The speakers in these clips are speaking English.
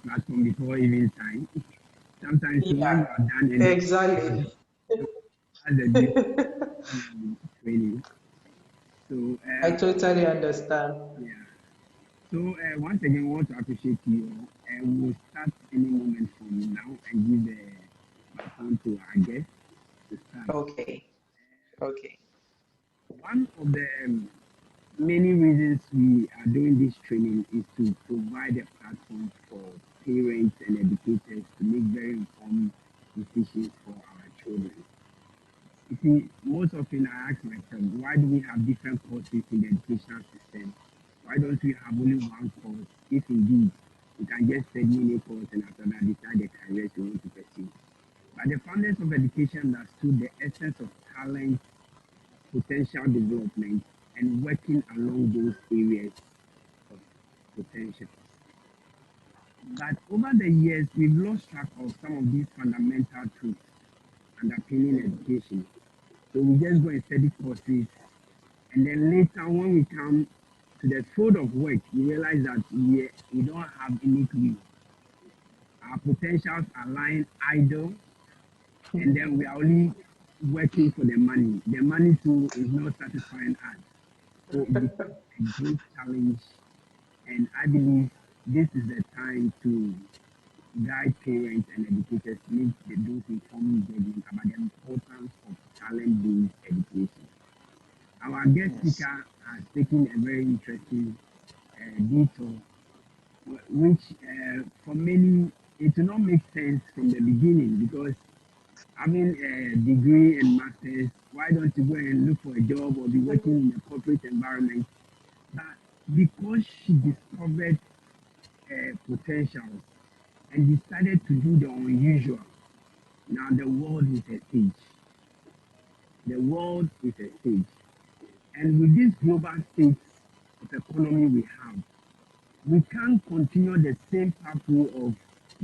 platform before even time. Sometimes when you Yeah, are done and exactly. so as a duty training. So I totally understand. yeah. So once again, we want to appreciate you. We'll start any moment from now and give the baton to our guest to start. Okay, okay. One of the many reasons we are doing this training is to provide a platform for parents and educators to make very informed decisions for our children. You see, most often I ask myself, why do we have different courses in the educational system? Why don't we have only one course if indeed you can just study any course and after that decide the careers you want to pursue? But the founders of education understood the essence of talent, potential development, and working along those areas of potential. But over the years, we've lost track of some of these fundamental truths underpinning education. So we just go and study courses, and then later when we come to the field of work, we realize that we don't have any clue. Our potentials are lying idle, and then we are only working for the money. The money too is not satisfying us. So it becomes a great challenge, and I believe this is the time to guide parents and educators to make those informed judgment about the importance of talent-based education. Our guest Yes. speaker has taken a very interesting detour, which for many it will not make sense from the beginning because having a degree and masters, why don't you go and look for a job or be working in a corporate environment? But because she discovered potentials and decided to do the unusual, now the world is a stage. The world is a stage. And with this global state of economy we have, we can't continue the same pathway of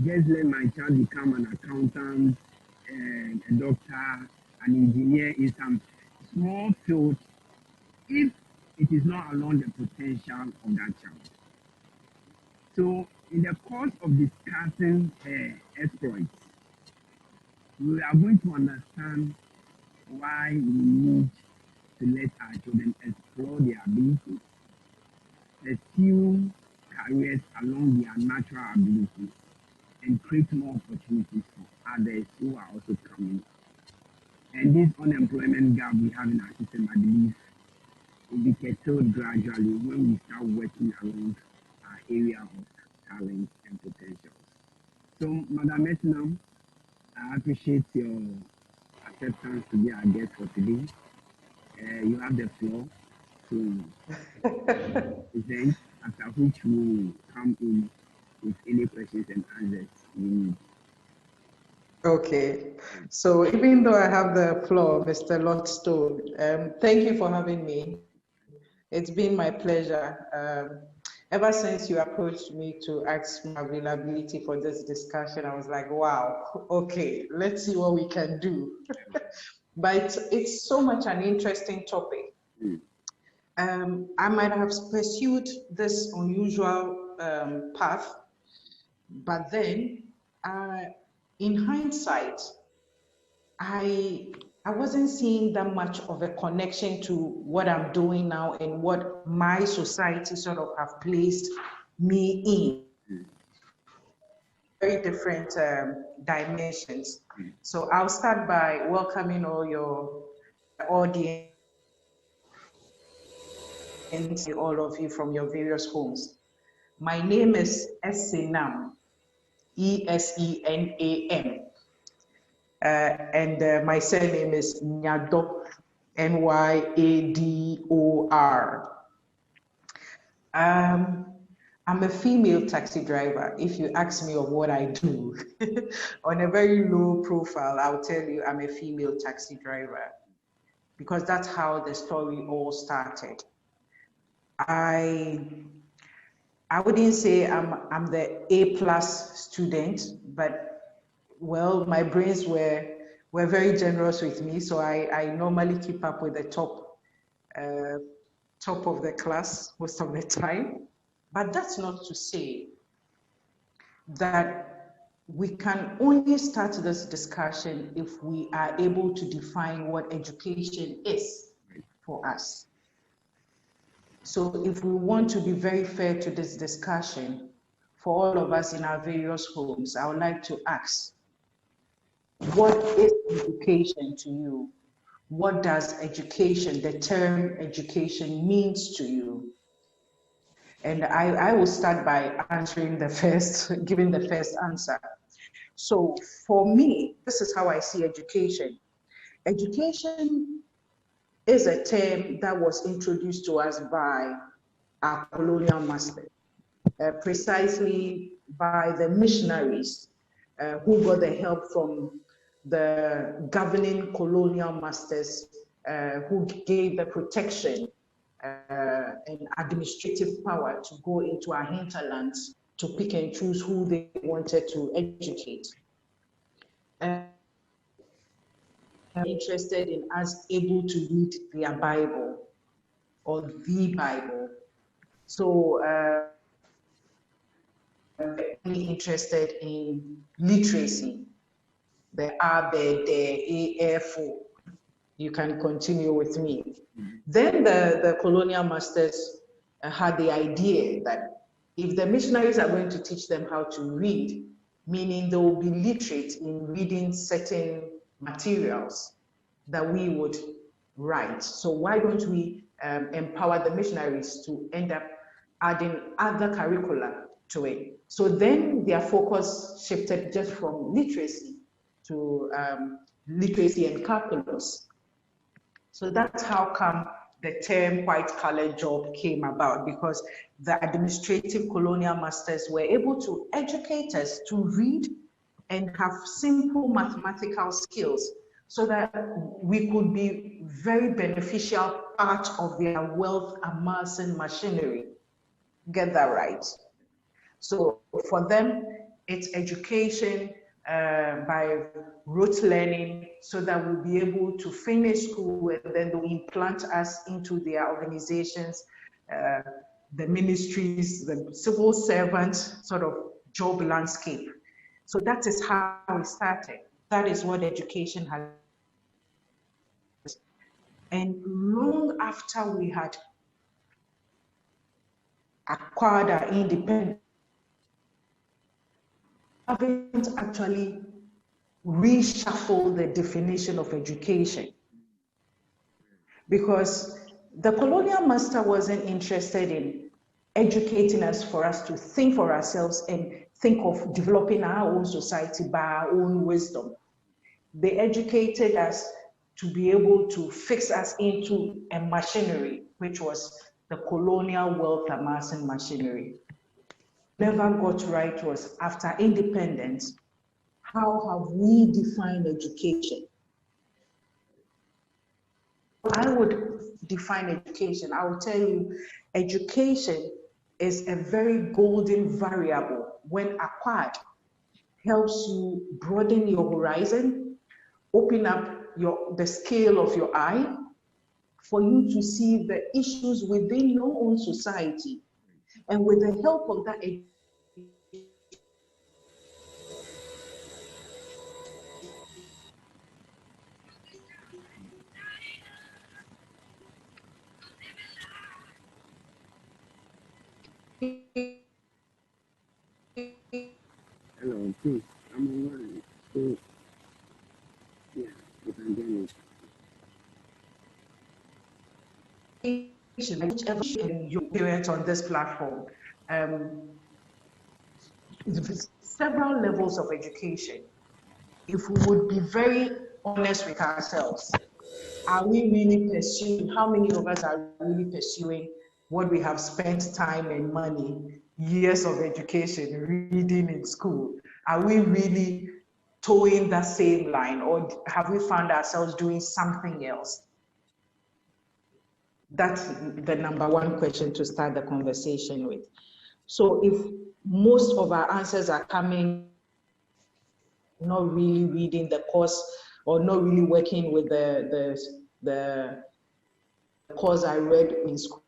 just let my child become an accountant, a doctor, an engineer in some small field if it is not along the potential of that child. So, in the course of discussing her exploits, we are going to understand why we need to let our children explore their abilities, pursue careers along their natural abilities, and create more opportunities for others who are also coming. And this unemployment gap we have in our system, I believe, will be curtailed gradually when we start working along our area of talent and potential. So, Madam Etnam, I appreciate your acceptance to be our guest for today. You have the floor to present, after which we will come in with any questions and answers you need. Okay. So even though I have the floor, Mr. Lordstone, thank you for having me. It's been my pleasure. Ever since you approached me to ask my availability for this discussion, I was like, wow, okay, let's see what we can do. But it's so much an interesting topic. Mm. I might have pursued this unusual path, but then in hindsight, I I wasn't seeing that much of a connection to what I'm doing now and what my society sort of have placed me in. Very different dimensions. So I'll start by welcoming all your audience, all of you from your various homes. My name is Esenam, Esenam. And my surname is Nyador, Nyador. Um, I'm a female taxi driver. If you ask me of what I do, on a very low profile, I'll tell you I'm a female taxi driver because that's how the story all started. I I wouldn't say I'm the A plus student, but well, my brains were very generous with me, so I normally keep up with the uh, top of the class most of the time. But that's not to say that we can only start this discussion if we are able to define what education is for us. So if we want to be very fair to this discussion, for all of us in our various homes, I would like to ask, what is education to you? What does education, the term education, means to you? And I will start by answering the first, giving the first answer. So for me, this is how I see education. Education is a term that was introduced to us by our colonial masters, precisely by the missionaries who got the help from the governing colonial masters who gave the protection and administrative power to go into our hinterlands to pick and choose who they wanted to educate. Interested in us able to read their Bible or the Bible. So interested in literacy, the ABED, the AFO. You can continue with me. Then the colonial masters had the idea that if the missionaries are going to teach them how to read, meaning they will be literate in reading certain materials that we would write. So why don't we empower the missionaries to end up adding other curricula to it? So then their focus shifted just from literacy to literacy and calculus. So that's how come the term white-collar job came about, because the administrative colonial masters were able to educate us to read and have simple mathematical skills so that we could be very beneficial part of their wealth amassing machinery. Get that right? So for them, it's education by rote learning so that we'll be able to finish school and then they'll implant us into their organizations, the ministries, the civil servant sort of job landscape. So that is how it started. That is what education has. And long after we had acquired our independence, haven't actually reshuffled the definition of education, because the colonial master wasn't interested in educating us for us to think for ourselves and think of developing our own society by our own wisdom. They educated us to be able to fix us into a machinery, which was the colonial wealth amassing machinery. Never got right was after independence, how have we defined education? I would define education. I will tell you, education is a very golden variable. When acquired, helps you broaden your horizon, open up the scale of your eye, for you to see the issues within your own society. And with the help of that Hello, please. I'm online. So, yeah, you can get me. whichever you experience on this platform, several levels of education. If we would be very honest with ourselves, are we really pursuing, how many of us are really pursuing what we have spent time and money, years of education, reading in school? Are we really towing that same line, or have we found ourselves doing something else? That's the number one question to start the conversation with. So if most of our answers are coming, not really reading the course or not really working with the course I read in school,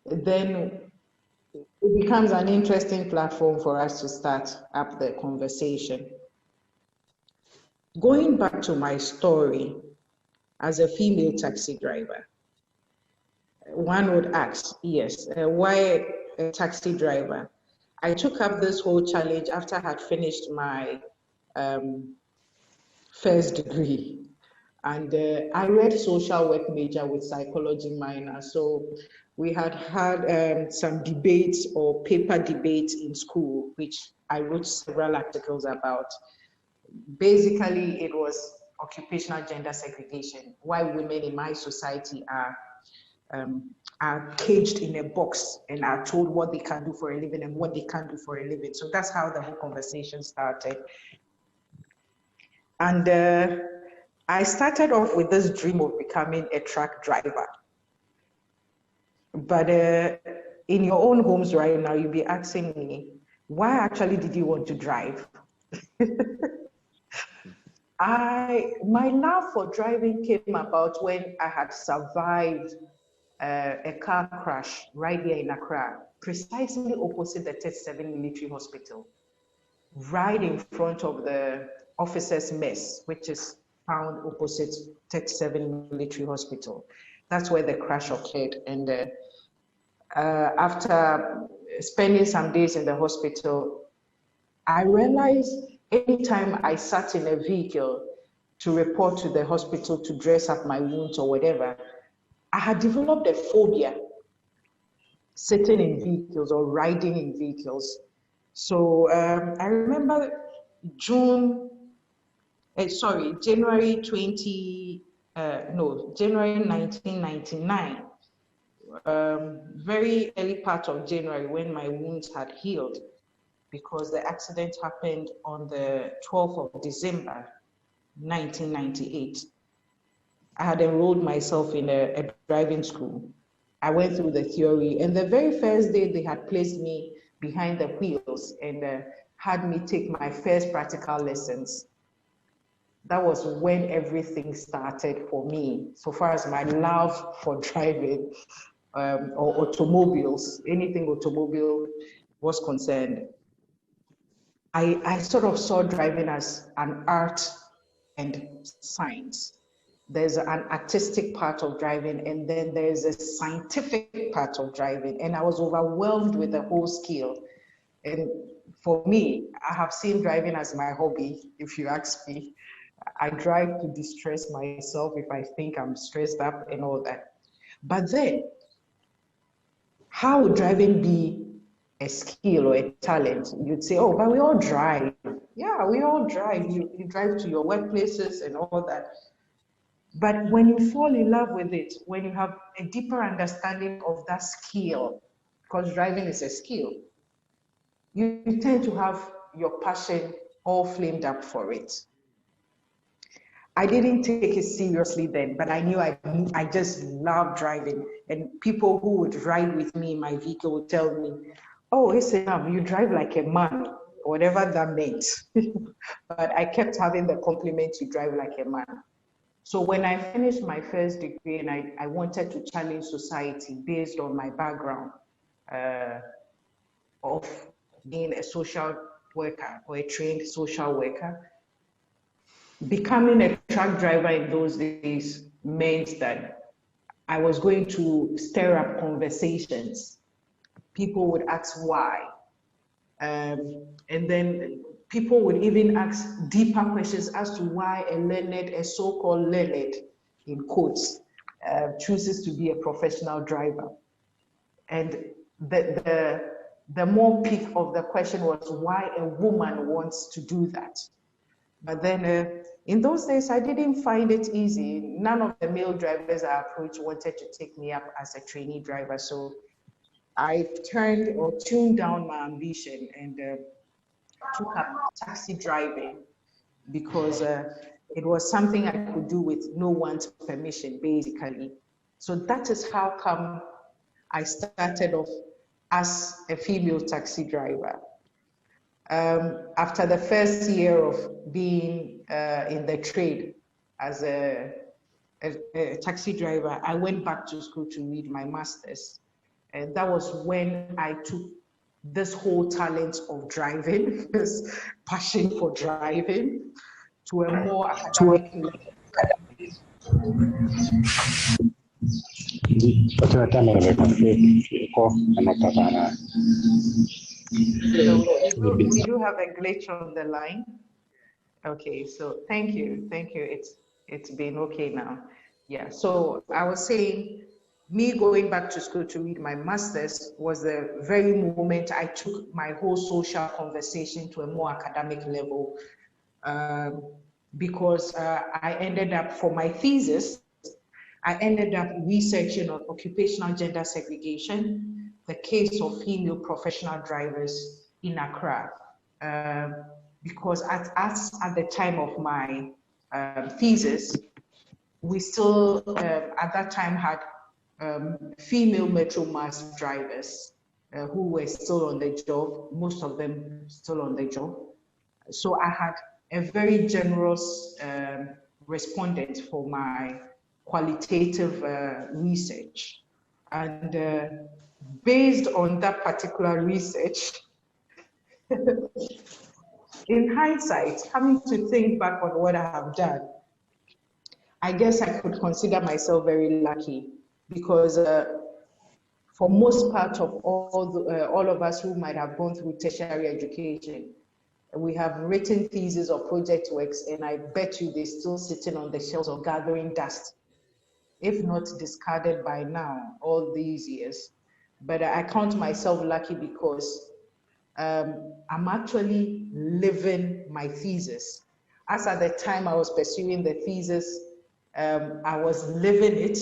then it becomes an interesting platform for us to start up the conversation. Going back to my story as a female taxi driver, one would ask, yes, why a taxi driver? I took up this whole challenge after I had finished my first degree. And I read social work major with psychology minor. So we had some debates or paper debates in school, which I wrote several articles about. Basically, it was occupational gender segregation, why women in my society are caged in a box and are told what they can do for a living and what they can't do for a living. So that's how the whole conversation started. And I started off with this dream of becoming a truck driver. But in your own homes right now, you'll be asking me, why actually did you want to drive? My love for driving came about when I had survived a car crash right here in Accra, precisely opposite the 37 military hospital, right in front of the officers' mess, which is found opposite 37 military hospital. That's where the crash occurred. And after spending some days in the hospital, I realized anytime I sat in a vehicle to report to the hospital to dress up my wounds or whatever, I had developed a phobia sitting in vehicles or riding in vehicles. So I remember January 1999, very early part of January when my wounds had healed, because the accident happened on the 12th of December, 1998. I had enrolled myself in a driving school. I went through the theory, and the very first day they had placed me behind the wheels and had me take my first practical lessons. That was when everything started for me, so far as my love for driving or automobiles, anything automobile was concerned. I sort of saw driving as an art and science. There's an artistic part of driving, and then there's a scientific part of driving. And I was overwhelmed with the whole skill. And for me, I have seen driving as my hobby, if you ask me. I drive to distress myself if I think I'm stressed up and all that. But then, how would driving be a skill or a talent? You'd say, oh, but we all drive. Yeah, we all drive. You drive to your workplaces and all that. But when you fall in love with it, when you have a deeper understanding of that skill, because driving is a skill, you tend to have your passion all flamed up for it. I didn't take it seriously then, but I knew I just love driving. And people who would ride with me in my vehicle would tell me, oh, you drive like a man, whatever that meant. But I kept having the compliment, you drive like a man. So when I finished my first degree and I wanted to challenge society based on my background of being a social worker or a trained social worker, becoming a truck driver in those days meant that I was going to stir up conversations. People would ask why. And then people would even ask deeper questions as to why a so-called learned, in quotes, chooses to be a professional driver. And the more peak of the question was why a woman wants to do that. But then in those days, I didn't find it easy. None of the male drivers I approached wanted to take me up as a trainee driver. So I tuned down my ambition and took up taxi driving because it was something I could do with no one's permission, basically. So that is how come I started off as a female taxi driver. After the first year of being in the trade as a taxi driver, I went back to school to read my master's. And that was when I took this whole talent of driving, this passion for driving, to a more academic level. So we do have a glitch on the line. Okay, so thank you. It's been okay now. Yeah, so I was saying, me going back to school to read my master's was the very moment I took my whole social conversation to a more academic level, because I ended up, for my thesis, I ended up researching on occupational gender segregation, the case of female professional drivers in Accra. Because at the time of my thesis, we still at that time had female metro mass drivers who were still on the job, most of them still on the job. So I had a very generous respondent for my qualitative research. And based on that particular research, in hindsight, coming to think back on what I have done, I guess I could consider myself very lucky, because for most part of all of us who might have gone through tertiary education, we have written theses or project works, and I bet you they're still sitting on the shelves or gathering dust, if not discarded by now, all these years. But I count myself lucky because I'm actually living my thesis. As at the time I was pursuing the thesis, I was living it,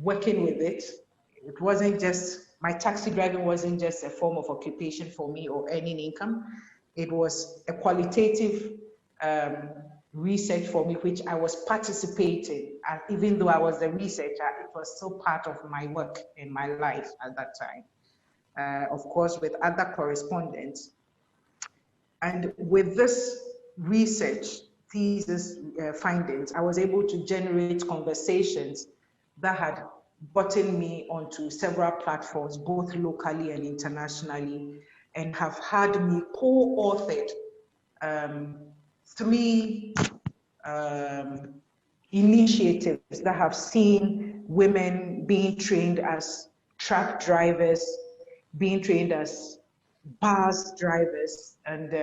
working with it. It wasn't just, my taxi driving wasn't just a form of occupation for me or earning income. It was a qualitative research for me, which I was participating. And even though I was the researcher, it was still part of my work in my life at that time. Of course, with other correspondents. And with this research, thesis findings, I was able to generate conversations that had gotten me onto several platforms, both locally and internationally, and have had me co-authored 3 initiatives that have seen women being trained as truck drivers, being trained as bus drivers, and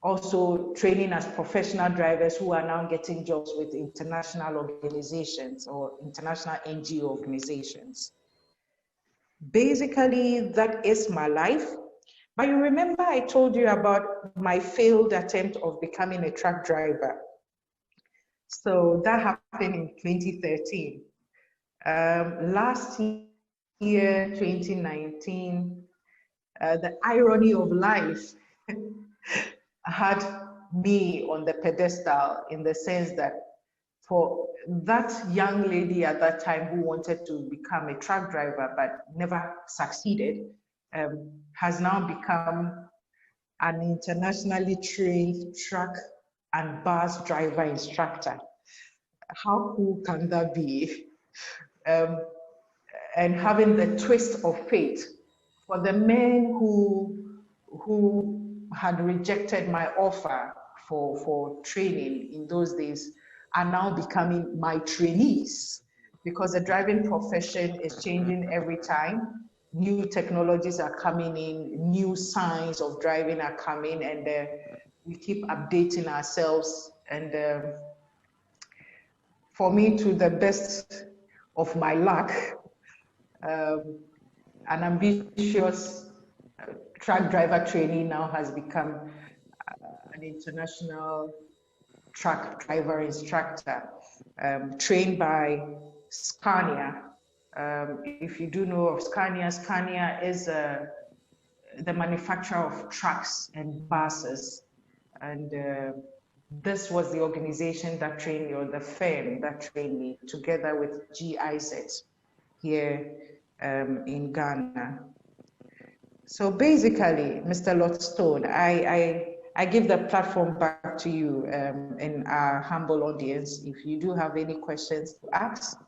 also training as professional drivers who are now getting jobs with international organizations or international NGO organizations. Basically, that is my life. But you remember I told you about my failed attempt of becoming a truck driver. So that happened in 2013. Last year, 2019, the irony of life had me on the pedestal, in the sense that for that young lady at that time who wanted to become a truck driver but never succeeded, has now become an internationally trained truck and bus driver instructor. How cool can that be? And having the twist of fate for the men who had rejected my offer for training in those days are now becoming my trainees, because the driving profession is changing every time. New technologies are coming in, new signs of driving are coming, and we keep updating ourselves. And for me, to the best of my luck, an ambitious truck driver trainee now has become an international truck driver instructor, trained by Scania. If you do know of Scania, Scania is the manufacturer of trucks and buses. And this was the organization that trained me, or the firm that trained me, together with GIZ here in Ghana. So basically, Mr. Lordstone, I give the platform back to you and our humble audience. If you do have any questions to ask,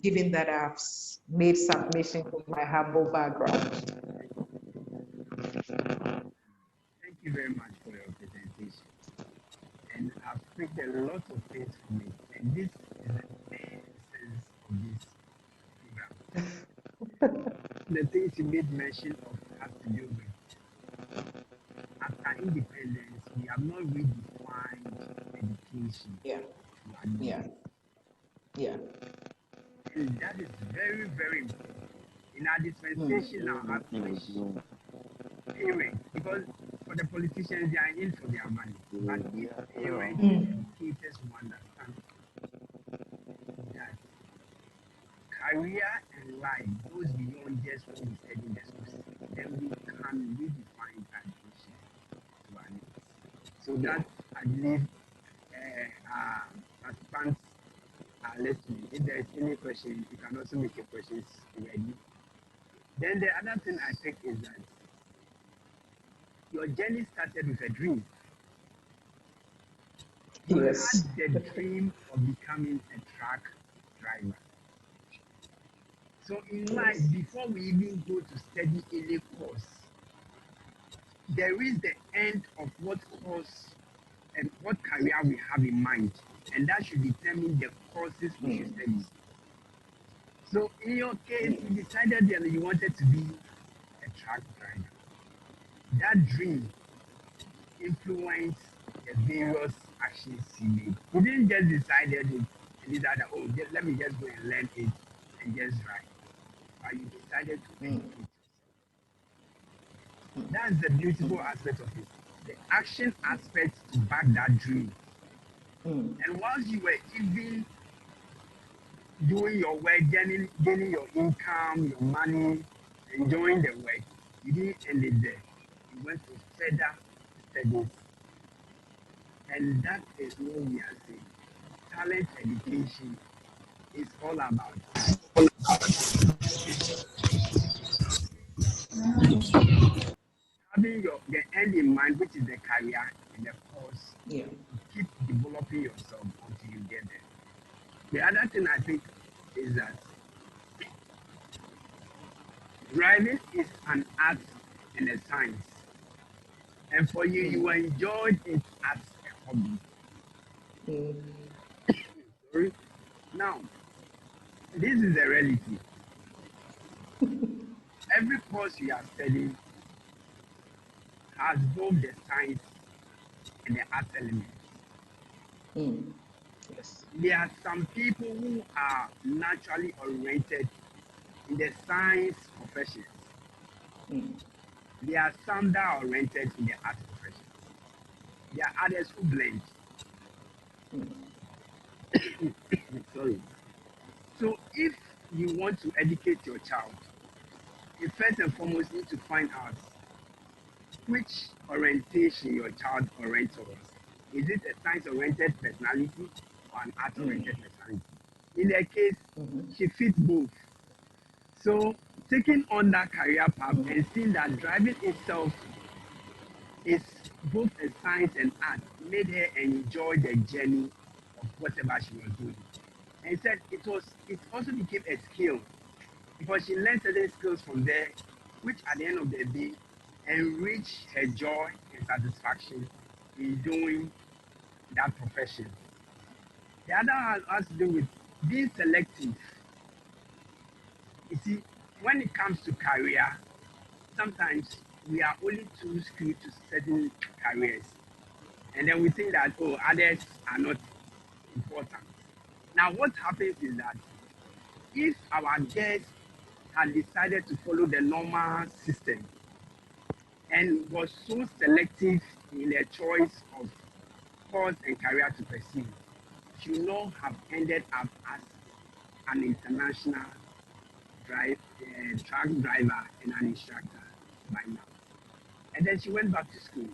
given that I've made submission from my humble background. Thank you very much for your presentation. And I've picked a lot of things from it. And this is the main sense of this program. The things you made mention of has to do with after independence, we have not redefined education Yeah, to our needs. yeah, yeah. And that is very, very important. In our dispensation now, I wish parents, because for the politicians, they are in for their money. But if parents and educators will understand that career and life goes beyond just what we study in the school, then we can redefine education to our needs. So that, I believe, participants are listening. If there is any question, you can also make your questions ready. Then the other thing I think is that your journey started with a dream. You Yes. had the dream of becoming a truck driver. So in life, Yes. before we even go to study any course, there is the end of what course and what career we have in mind, and that should determine the courses we should study. So in your case, you decided that you wanted to be a truck driver. That dream influenced the various actions you made. You didn't just decided it and decided, oh, let me just go and learn it and just drive. But you decided to educate yourself. That's the beautiful aspect of it. The action aspect to back that dream. And once you were even doing your work, gaining your income, your money, enjoying the work, you didn't end it there. You went to further studies. And that is what we are saying. Talent education is all about having the end in mind, which is the career and the course, Yeah. to keep developing yourself until you get there. The other thing I think is that driving is an art and a science. And for you, you enjoyed it as a hobby. Sorry. Now, this is the reality. Every course you are studying has both the science and the art element. Yes. There are some people who are naturally oriented in the science professions. There are some that are oriented in the art professions. There are others who blend. Sorry. So if you want to educate your child, you first and foremost need to find out which orientation your child orients towards. Is it a science-oriented personality or an art-oriented personality? In their case, she fits both. So taking on that career path and seeing that driving itself is both a science and art made her enjoy the journey of whatever she was doing. And said it also became a skill because she learned certain skills from there, which at the end of the day enrich her joy and satisfaction in doing that profession. The other has to do with being selective. You see, when it comes to career, sometimes we are only too skewed to certain careers. And then we think that, oh, others are not important. Now, what happens is that if our guests had decided to follow the normal system and was so selective in their choice of course and career to pursue, she would not have ended up as an international truck driver and an instructor by now. And then she went back to school.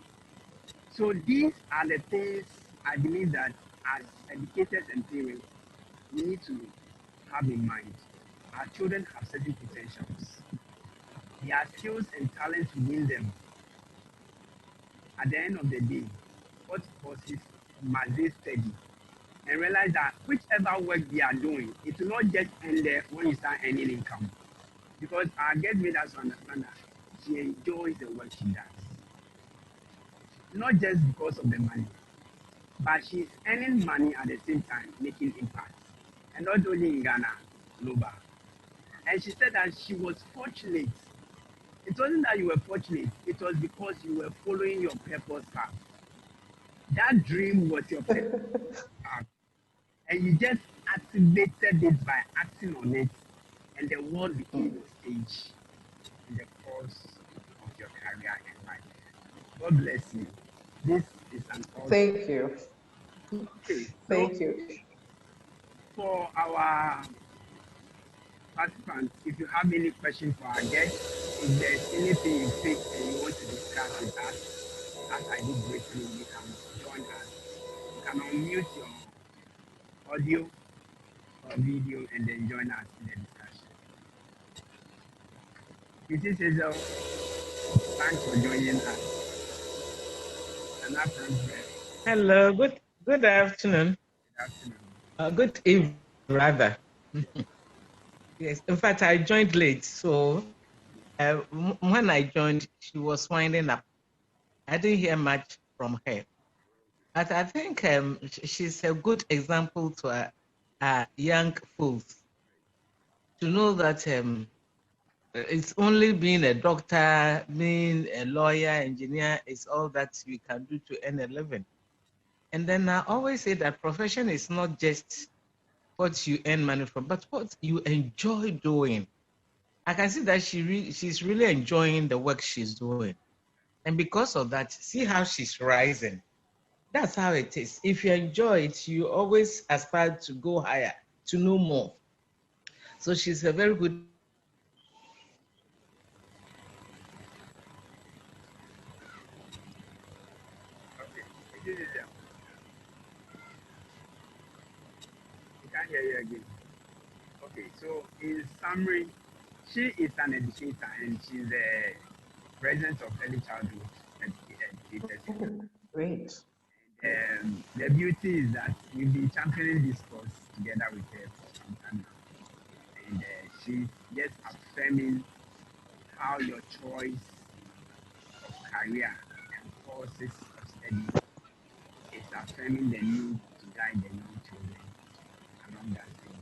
So these are the things I believe that as educators and parents, we need to have in mind. Our children have certain potentials. Their skills and talents within them. At the end of the day, what courses must they study and realize that whichever work they are doing, it will not just end there when you start earning income. Because our guest made us understand that she enjoys the work she does. Not just because of the money, but she's earning money at the same time, making impact. And not only in Ghana, global. And she said that she was fortunate. It wasn't that you were fortunate, it was because you were following your purpose path. That dream was your purpose path. And you just activated it by acting on it, and the world became your stage in the course of your career and life. God bless you. This is an awesome. Thank you. Okay, so Thank you. for our participants, if you have any questions for our guests, if there's anything you think and you want to discuss with us, as I did briefly, you can join us. You can unmute your audio or video and then join us in the discussion. Mrs. Hazel, thanks for joining us. And hello, good afternoon. Good afternoon. Good evening, rather. Yes, in fact, I joined late, so when I joined, she was winding up. I didn't hear much from her, but I think she's a good example to young folks to know that it's only being a doctor, being a lawyer, engineer is all that we can do to earn a living. And then I always say that profession is not just what you earn money from, but what you enjoy doing. I can see that she's really enjoying the work she's doing. And because of that, see how she's rising. That's how it is. If you enjoy it, you always aspire to go higher, to know more. So she's a very good. Okay, it is there. We can't hear you again. Okay, so in summary, she is an educator and she's the president of early childhood educators. Great. The beauty is that we've been championing this cause together with her for some time now. And she's just affirming how your choice of career and courses of study is affirming the need to guide the young children along that same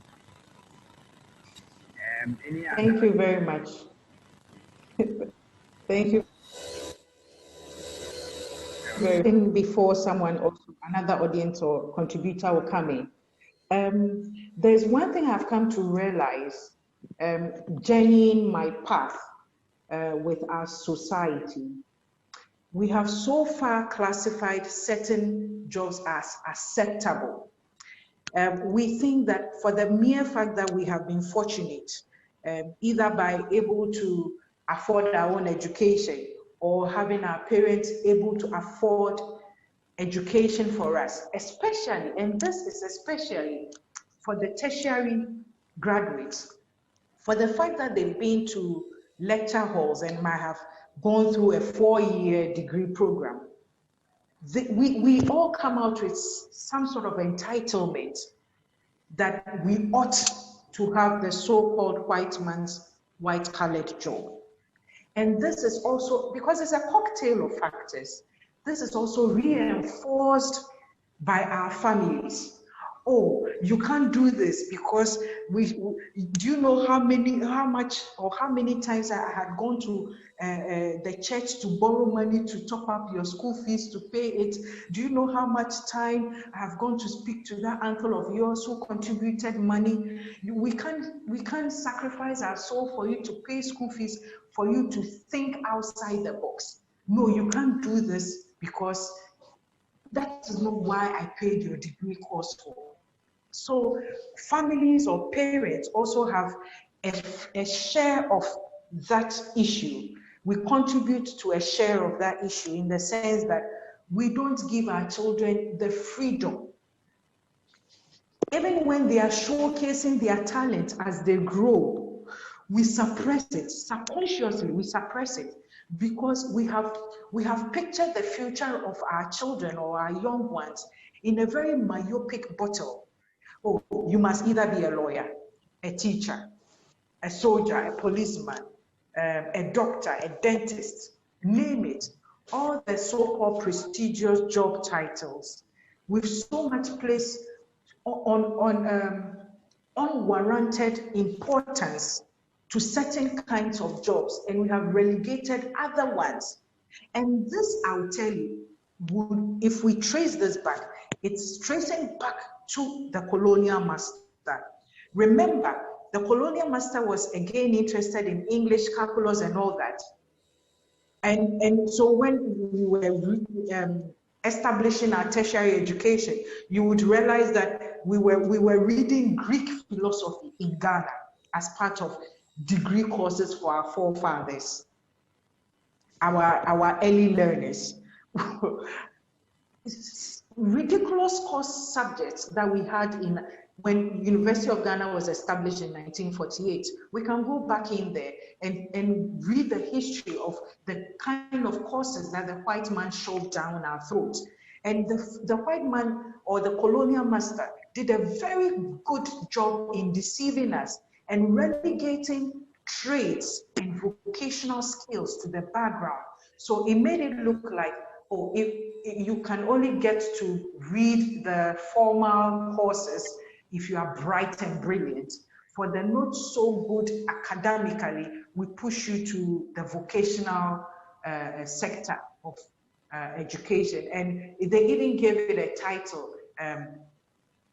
path. Thank you very much. Thank you. Before someone also, another audience or contributor will come in. There's one thing I've come to realize, journeying my path with our society. We have so far classified certain jobs as acceptable. We think that for the mere fact that we have been fortunate, either by able to afford our own education or having our parents able to afford education for us, especially, and this is especially for the tertiary graduates, for the fact that they've been to lecture halls and might have gone through a 4-year degree program, we all come out with some sort of entitlement that we ought to have the so-called white man's white-colored job. And this is also, because it's a cocktail of factors, this is also reinforced by our families. Oh, you can't do this because do you know how many times I had gone to the church to borrow money to top up your school fees to pay it? Do you know how much time I have gone to speak to that uncle of yours who contributed money? We can't sacrifice our soul for you to pay school fees, for you to think outside the box. No, you can't do this because that is not why I paid your degree course for. So families or parents also have a share of that issue. We contribute to a share of that issue in the sense that we don't give our children the freedom. Even when they are showcasing their talent as they grow, we suppress it. Subconsciously, we suppress it because we have pictured the future of our children or our young ones in a very myopic bottle. Oh, you must either be a lawyer, a teacher, a soldier, a policeman, a doctor, a dentist, name it. All the so-called prestigious job titles with so much place on unwarranted importance to certain kinds of jobs, and we have relegated other ones. And this, I'll tell you, if we trace this back, it's tracing back to the colonial master. Remember, the colonial master was again interested in English, calculus, and all that. And so when we were establishing our tertiary education, you would realize that we were reading Greek philosophy in Ghana as part of degree courses for our forefathers, our early learners. Ridiculous course subjects that we had when University of Ghana was established in 1948. We can go back in there and read the history of the kind of courses that the white man shoved down our throats. And the white man or the colonial master did a very good job in deceiving us and relegating trades and vocational skills to the background. So it made it look like, oh, if you can only get to read the formal courses if you are bright and brilliant. For the not so good academically, we push you to the vocational sector of education. And they even gave it a title,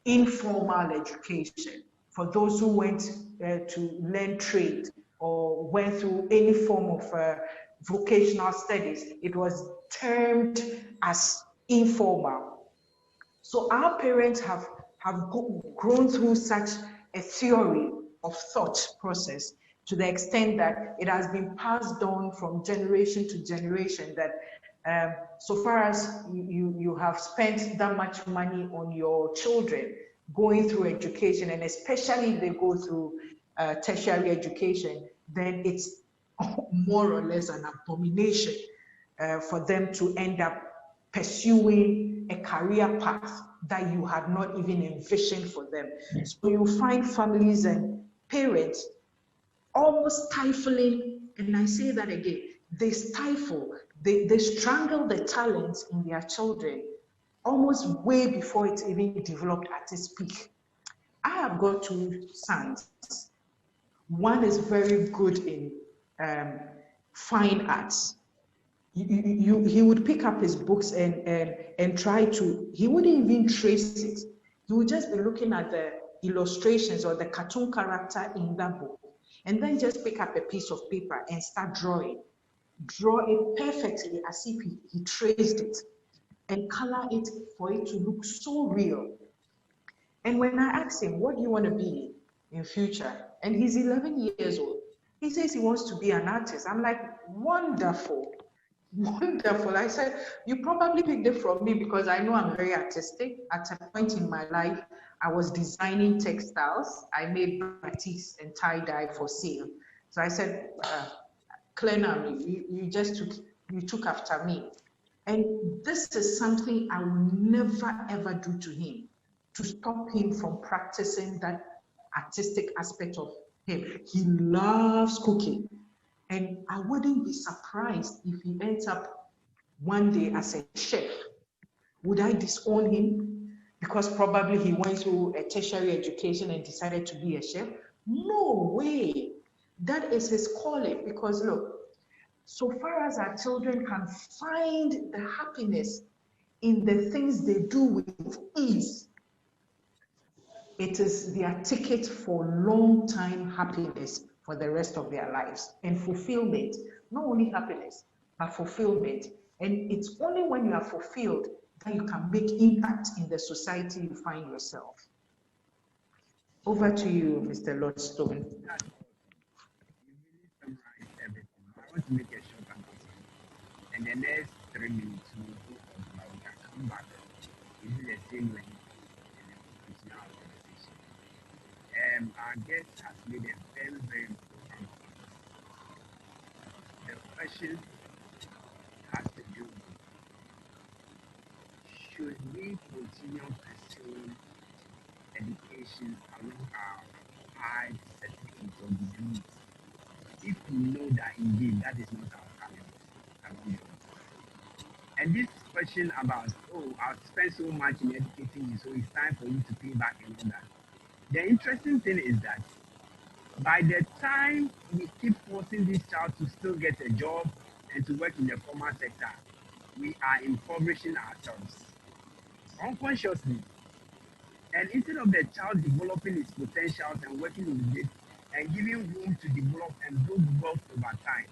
informal education, for those who went to learn trade or went through any form of vocational studies. It was termed as informal. So our parents have grown through such a theory of thought process to the extent that it has been passed on from generation to generation, that so far as you have spent that much money on your children going through education, and especially if they go through tertiary education, then it's more or less an abomination for them to end up pursuing a career path that you had not even envisioned for them. So you find families and parents almost stifling, and I say that again, they stifle, they strangle the talents in their children almost way before it's even developed at its peak. I have got two sons. One is very good in fine arts. He would pick up his books and try to, he wouldn't even trace it. He would just be looking at the illustrations or the cartoon character in that book, and then just pick up a piece of paper and start drawing. Draw it perfectly as if he traced it, and color it for it to look so real. And when I asked him, what do you want to be in future? And he's 11 years old. He says he wants to be an artist. I'm like, wonderful. Wonderful. I said, you probably picked it from me because I know I'm very artistic. At a point in my life, I was designing textiles. I made batiks and tie-dye for sale. So I said, Clenam, you took after me. And this is something I will never ever do to him, to stop him from practicing that artistic aspect of him. He loves cooking. And I wouldn't be surprised if he ends up one day as a chef. Would I disown him because probably he went through a tertiary education and decided to be a chef? No way. That is his calling, because look, so far as our children can find the happiness in the things they do with ease, it is their ticket for long-time happiness for the rest of their lives and fulfillment. Not only happiness, but fulfillment. And it's only when you are fulfilled that you can make impact in the society you find yourself. Over to you, Mr. Lordstone. You really summarized everything. I want to make a short announcement. And the next 3 minutes, we'll go on, but we can come back using the same link and then continue our conversation. Our guest has made a very, very important point. The question has to do with, should we continue pursuing education along our high certificates or degrees if we know that indeed that is not our talent along the way? And this question about, oh, I've spent so much in educating you, so it's time for you to pay back and all that. The interesting thing is that by the time we keep forcing this child to still get a job and to work in the formal sector, we are impoverishing ourselves unconsciously. And instead of the child developing its potentials and working with it and giving room to develop and build wealth over time,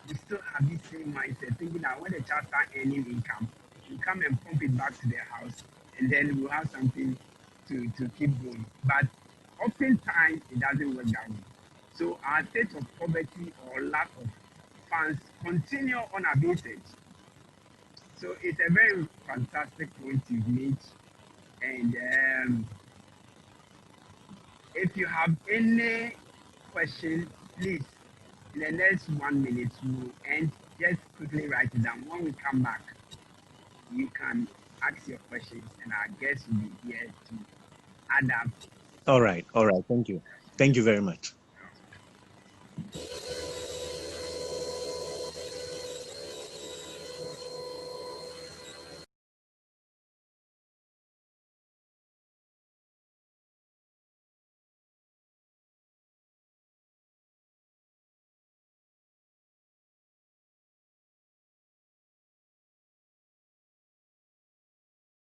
we still have this same mindset, thinking that when the child starts earning income, we come and pump it back to the house, and then we'll have something to keep going. But oftentimes, it doesn't work that way. So our state of poverty or lack of funds continue unabated. So it's a very fantastic point you've made. And if you have any question, please, in the next 1 minute, we'll end. Just quickly write it down. When we come back, you can ask your questions, and our guests will be here to add up. All right. Thank you. Thank you very much.